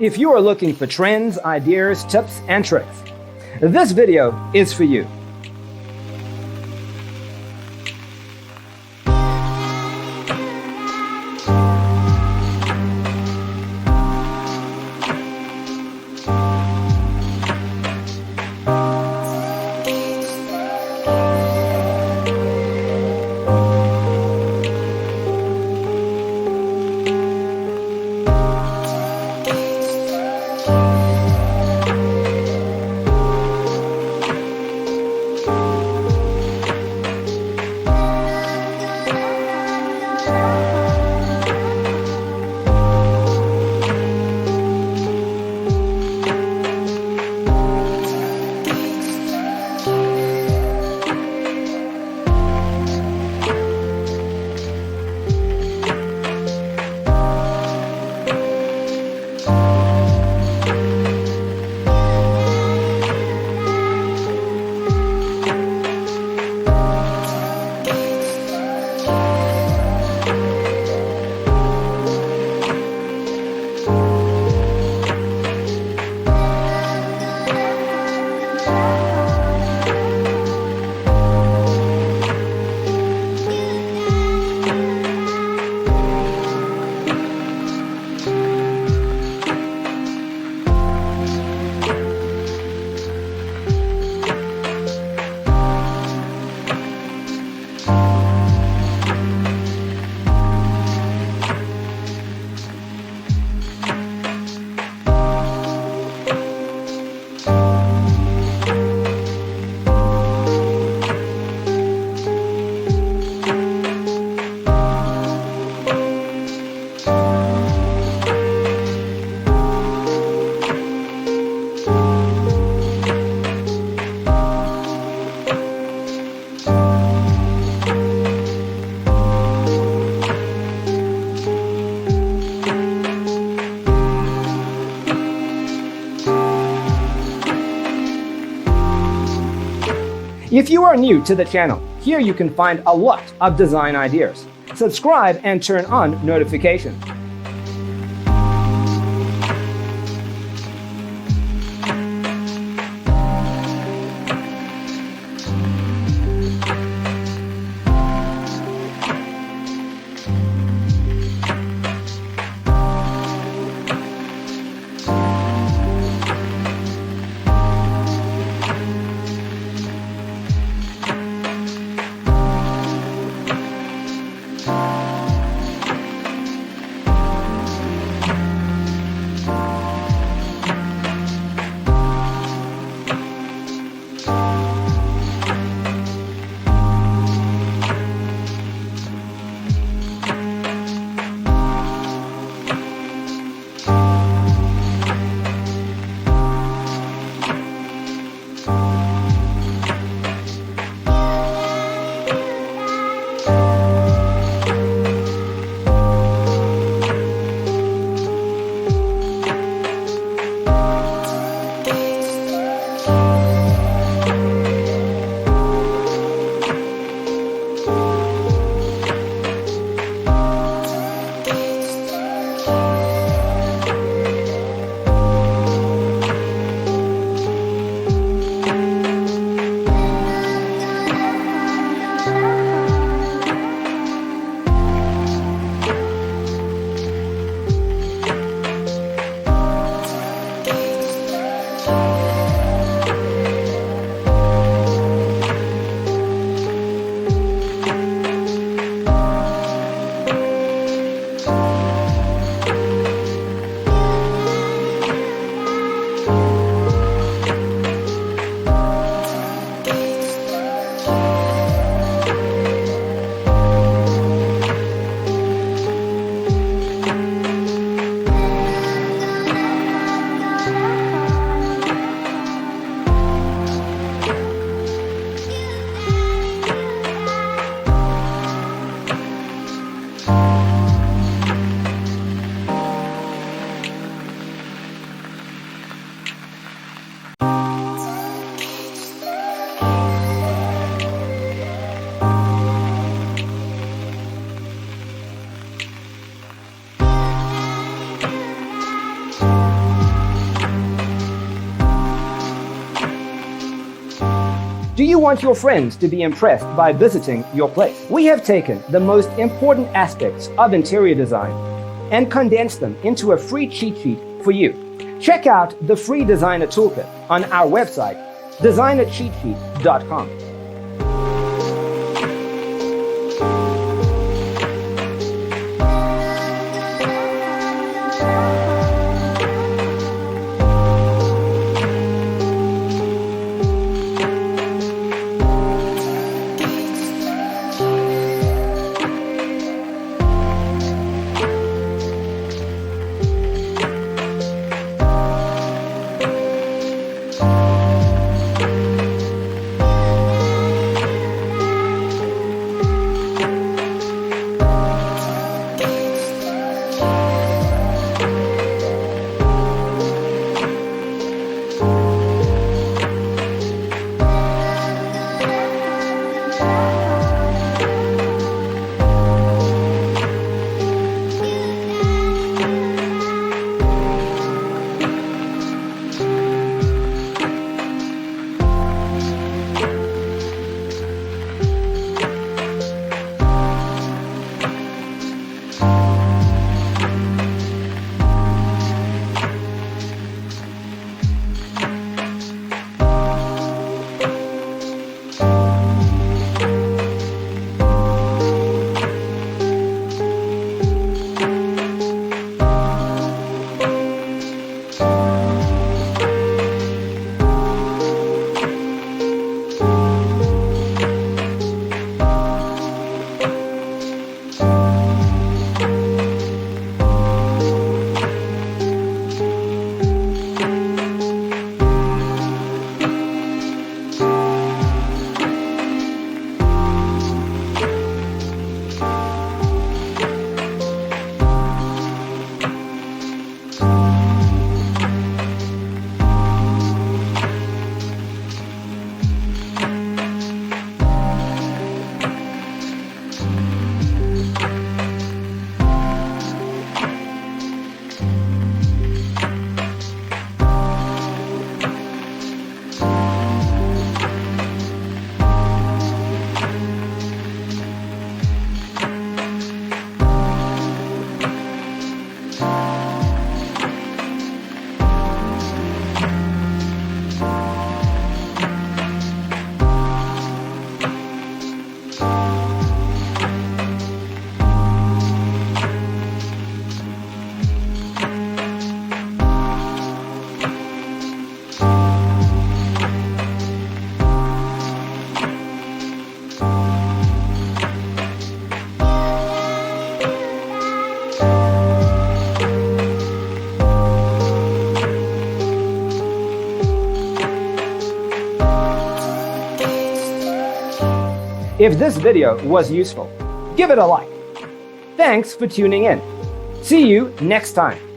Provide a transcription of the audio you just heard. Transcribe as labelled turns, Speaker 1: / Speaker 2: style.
Speaker 1: If you are looking for trends, ideas, tips, and tricks, this video is for you. If you are new to the channel, here you can find a lot of design ideas. Subscribe and turn on notifications. Do you want your friends to be impressed by visiting your place? We have taken the most important aspects of interior design and condensed them into a free cheat sheet for you. Check out the free designer toolkit on our website, designercheatsheet.com. If this video was useful, give it a like. Thanks for tuning in. See you next time.